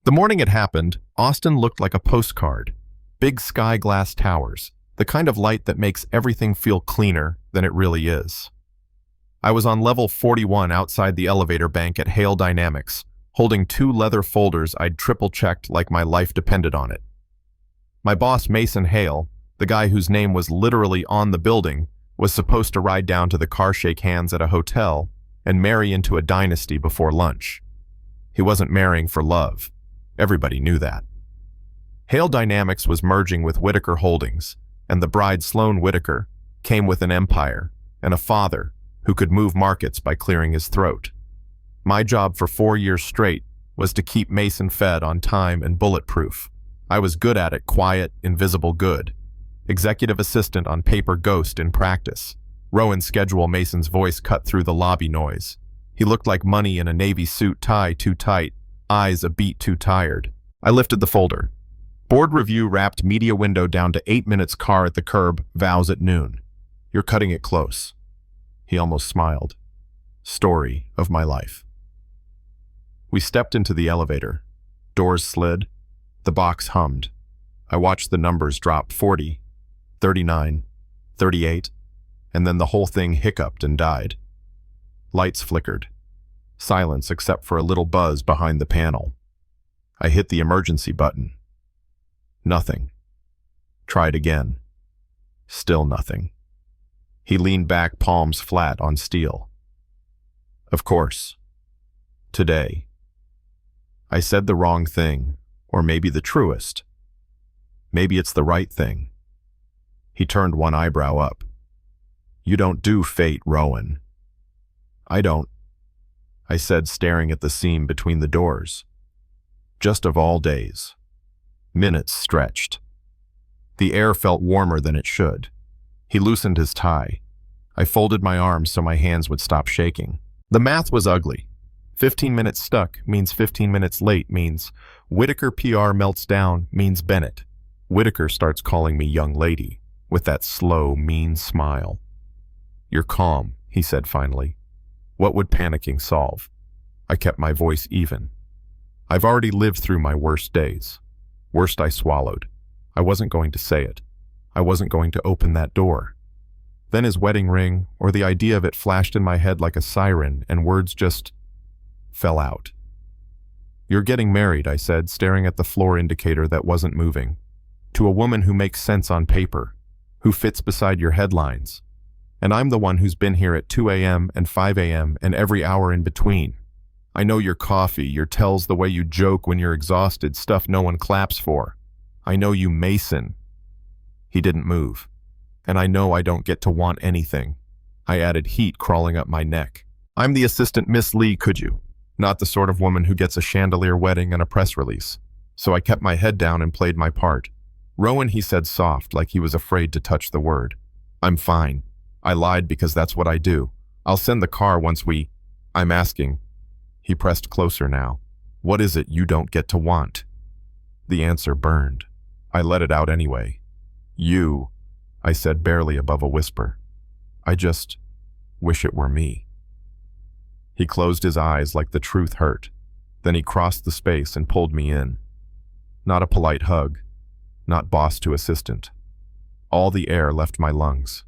The morning it happened, Austin looked like a postcard. Big sky glass towers, the kind of light that makes everything feel cleaner than it really is. I was on level 41 outside the elevator bank at Hale Dynamics, holding 2 leather folders I'd triple-checked like my life depended on it. My boss, Mason Hale, the guy whose name was literally on the building, was supposed to ride down to the car shake hands at a hotel and marry into a dynasty before lunch. He wasn't marrying for love. Everybody knew that. Hale Dynamics was merging with Whitaker Holdings, and the bride Sloan Whitaker came with an empire and a father who could move markets by clearing his throat. My job for 4 years straight was to keep Mason fed on time and bulletproof. I was good at it, quiet, invisible good. Executive assistant on paper, ghost in practice. Rowan's schedule, Mason's voice cut through the lobby noise. He looked like money in a navy suit, tie too tight, eyes a beat too tired. I lifted the folder. Board review wrapped media window down to 8 minutes, car at the curb, vows at noon. You're cutting it close. He almost smiled. Story of my life. We stepped into the elevator. Doors slid. The box hummed. I watched the numbers drop: 40, 39, 38, and then the whole thing hiccuped and died. Lights flickered. Silence except for a little buzz behind the panel. I hit the emergency button. Nothing. Tried again. Still nothing. He leaned back, palms flat on steel. Of course. Today. I said the wrong thing, or maybe the truest. Maybe it's the right thing. He turned one eyebrow up. You don't do fate, Rowan. I don't, I said, staring at the seam between the doors. Just of all days. Minutes stretched. The air felt warmer than it should. He loosened his tie. I folded my arms so my hands would stop shaking. The math was ugly. 15 minutes stuck means 15 minutes late means Whitaker PR melts down means Bennett. Whitaker starts calling me young lady with that slow, mean smile. You're calm, he said finally. What would panicking solve? I kept my voice even. I've already lived through my worst days. Worst I swallowed. I wasn't going to say it. I wasn't going to open that door. Then his wedding ring, or the idea of it, flashed in my head like a siren, and words just fell out. You're getting married, I said, staring at the floor indicator that wasn't moving. To a woman who makes sense on paper, who fits beside your headlines. And I'm the one who's been here at 2 a.m. and 5 a.m. and every hour in between. I know your coffee, your tells, the way you joke when you're exhausted, stuff no one claps for. I know you, Mason. He didn't move. And I know I don't get to want anything. I added, heat crawling up my neck. I'm the assistant Miss Lee, could you? Not the sort of woman who gets a chandelier wedding and a press release. So I kept my head down and played my part. Rowan, he said soft, like he was afraid to touch the word. I'm fine. I lied because that's what I do. I'll send the car once we... I'm asking. He pressed closer now. What is it you don't get to want? The answer burned. I let it out anyway. You, I said barely above a whisper. I just wish it were me. He closed his eyes like the truth hurt. Then he crossed the space and pulled me in. Not a polite hug. Not boss to assistant. All the air left my lungs.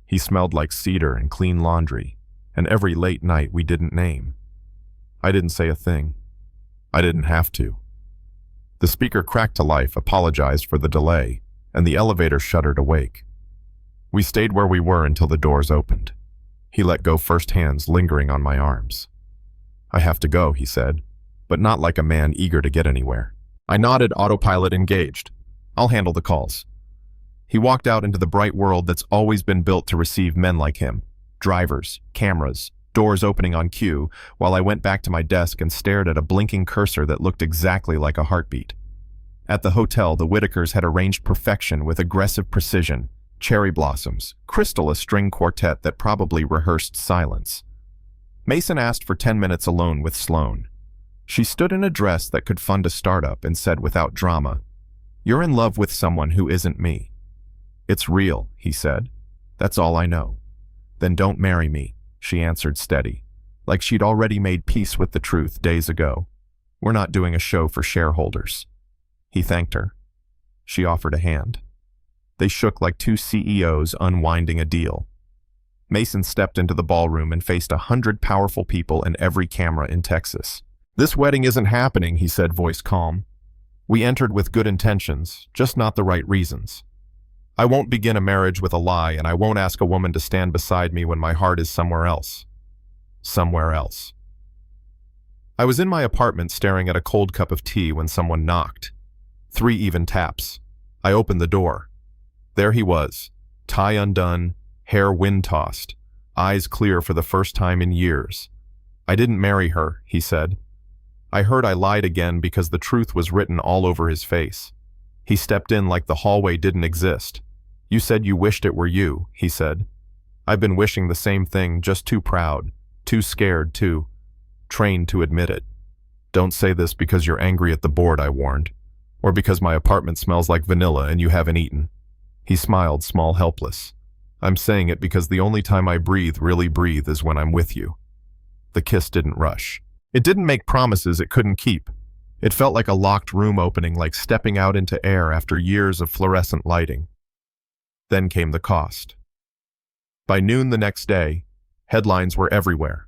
He smelled like cedar and clean laundry, and every late night we didn't name. I didn't say a thing. I didn't have to. The speaker cracked to life, apologized for the delay, and the elevator shuddered awake. We stayed where we were until the doors opened. He let go, first hands lingering on my arms. I have to go, he said, but not like a man eager to get anywhere. I nodded, autopilot engaged. I'll handle the calls. He walked out into the bright world that's always been built to receive men like him. Drivers, cameras, doors opening on cue, while I went back to my desk and stared at a blinking cursor that looked exactly like a heartbeat. At the hotel, the Whitakers had arranged perfection with aggressive precision, cherry blossoms, crystal, a string quartet that probably rehearsed silence. Mason asked for 10 minutes alone with Sloan. She stood in a dress that could fund a startup and said without drama, "You're in love with someone who isn't me." "It's real," he said. "That's all I know." "Then don't marry me," she answered steady, like she'd already made peace with the truth days ago. We're not doing a show for shareholders." He thanked her. She offered a hand. They shook like two CEOs unwinding a deal. Mason stepped into the ballroom and faced 100 powerful people and every camera in Texas. "This wedding isn't happening," he said, voice calm. "We entered with good intentions, just not the right reasons. I won't begin a marriage with a lie, and I won't ask a woman to stand beside me when my heart is somewhere else. Somewhere else." I was in my apartment staring at a cold cup of tea when someone knocked. 3 even taps. I opened the door. There he was, tie undone, hair wind-tossed, eyes clear for the first time in years. "I didn't marry her," he said. I heard I lied again because the truth was written all over his face. He stepped in like the hallway didn't exist. "You said you wished it were you," he said. "I've been wishing the same thing, just too proud, too scared, too trained to admit it. Don't say this because you're angry at the board," I warned, "or because my apartment smells like vanilla and you haven't eaten." He smiled, small, helpless. "I'm saying it because the only time I breathe, really breathe, is when I'm with you." The kiss didn't rush. It didn't make promises it couldn't keep. It felt like a locked room opening, like stepping out into air after years of fluorescent lighting. Then came the cost. By noon the next day, headlines were everywhere.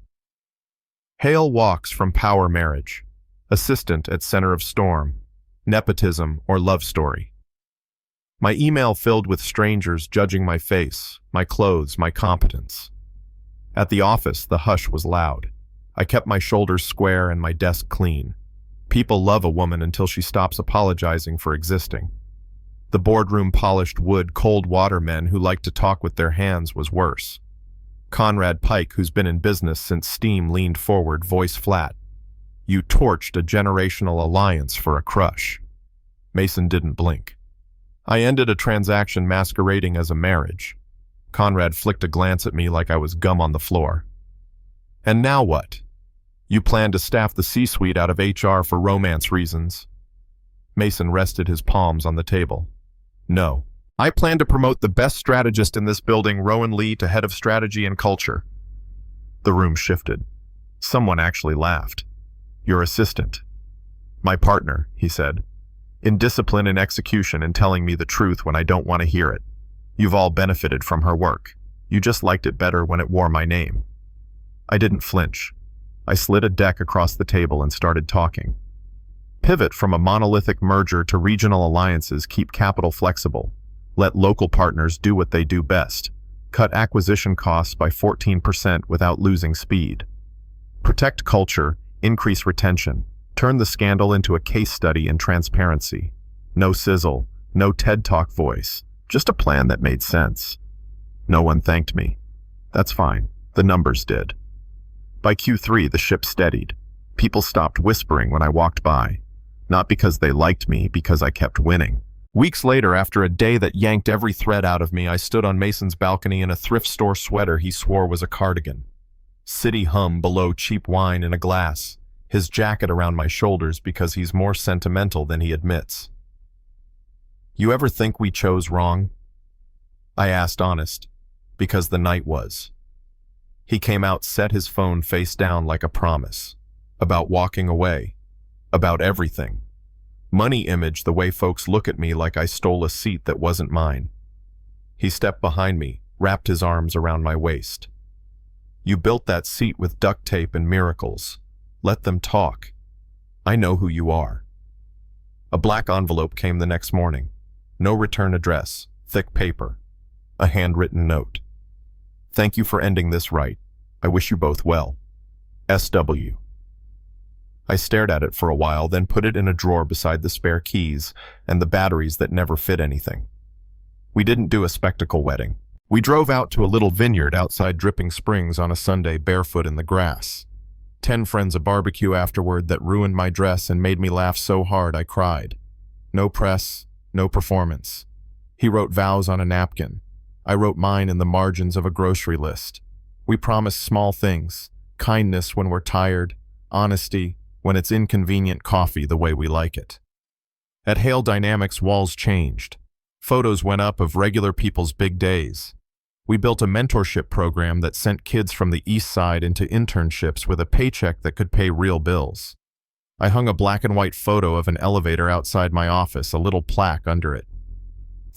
Hale walks from power marriage. Assistant at center of storm. Nepotism or love story. My email filled with strangers judging my face, my clothes, my competence. At the office, the hush was loud. I kept my shoulders square and my desk clean. People love a woman until she stops apologizing for existing. The boardroom polished wood, cold water men who like to talk with their hands was worse. Conrad Pike, who's been in business since steam, leaned forward, voice flat. "You torched a generational alliance for a crush." Mason didn't blink. I ended a transaction masquerading as a marriage. Conrad flicked a glance at me like I was gum on the floor. "And now what? You plan to staff the C-suite out of HR for romance reasons?" Mason rested his palms on the table. "No. I plan to promote the best strategist in this building, Rowan Lee, to head of strategy and culture." The room shifted. Someone actually laughed. "Your assistant." "My partner," he said. "In discipline and execution and telling me the truth when I don't want to hear it. You've all benefited from her work. You just liked it better when it wore my name." I didn't flinch. I slid a deck across the table and started talking. Pivot from a monolithic merger to regional alliances, keep capital flexible. Let local partners do what they do best. Cut acquisition costs by 14% without losing speed. Protect culture, increase retention. Turn the scandal into a case study in transparency. No sizzle, no TED Talk voice, just a plan that made sense. No one thanked me. That's fine, the numbers did. By Q3, the ship steadied. People stopped whispering when I walked by. Not because they liked me, because I kept winning. Weeks later, after a day that yanked every thread out of me, I stood on Mason's balcony in a thrift store sweater he swore was a cardigan. City hum below, cheap wine in a glass, his jacket around my shoulders because he's more sentimental than he admits. "You ever think we chose wrong?" I asked, honest, because the night was. He came out, set his phone face down like a promise. About walking away. About everything. Money image, the way folks look at me like I stole a seat that wasn't mine. He stepped behind me, wrapped his arms around my waist. "You built that seat with duct tape and miracles. Let them talk. I know who you are." A black envelope came the next morning. No return address, thick paper. A handwritten note. "Thank you for ending this right. I wish you both well. SW." I stared at it for a while, then put it in a drawer beside the spare keys and the batteries that never fit anything. We didn't do a spectacle wedding. We drove out to a little vineyard outside Dripping Springs on a Sunday, barefoot in the grass. 10 friends a barbecue afterward that ruined my dress and made me laugh so hard I cried. No press, no performance. He wrote vows on a napkin. I wrote mine in the margins of a grocery list. We promised small things, kindness when we're tired, honesty when it's inconvenient, coffee the way we like it. At Hale Dynamics, walls changed. Photos went up of regular people's big days. We built a mentorship program that sent kids from the East Side into internships with a paycheck that could pay real bills. I hung a black and white photo of an elevator outside my office, a little plaque under it.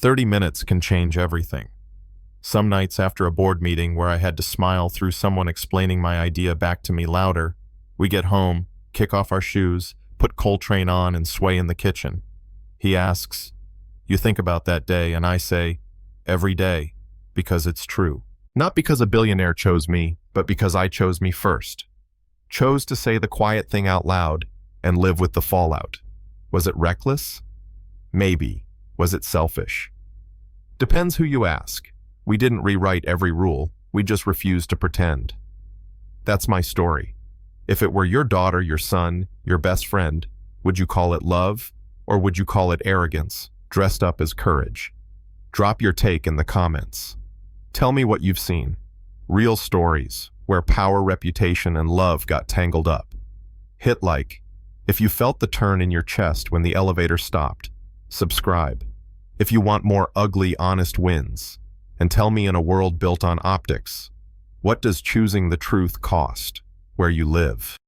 30 minutes can change everything. Some nights after a board meeting where I had to smile through someone explaining my idea back to me louder, we get home, kick off our shoes, put Coltrane on and sway in the kitchen. He asks, "You think about that day?" And I say, "Every day, because it's true." Not because a billionaire chose me, but because I chose me first. Chose to say the quiet thing out loud and live with the fallout. Was it reckless? Maybe. Was it selfish? Depends who you ask. We didn't rewrite every rule, we just refused to pretend. That's my story. If it were your daughter, your son, your best friend, would you call it love, or would you call it arrogance, dressed up as courage? Drop your take in the comments. Tell me what you've seen. Real stories, where power, reputation, and love got tangled up. Hit like if you felt the turn in your chest when the elevator stopped. Subscribe if you want more ugly, honest wins. And tell me, in a world built on optics, what does choosing the truth cost where you live?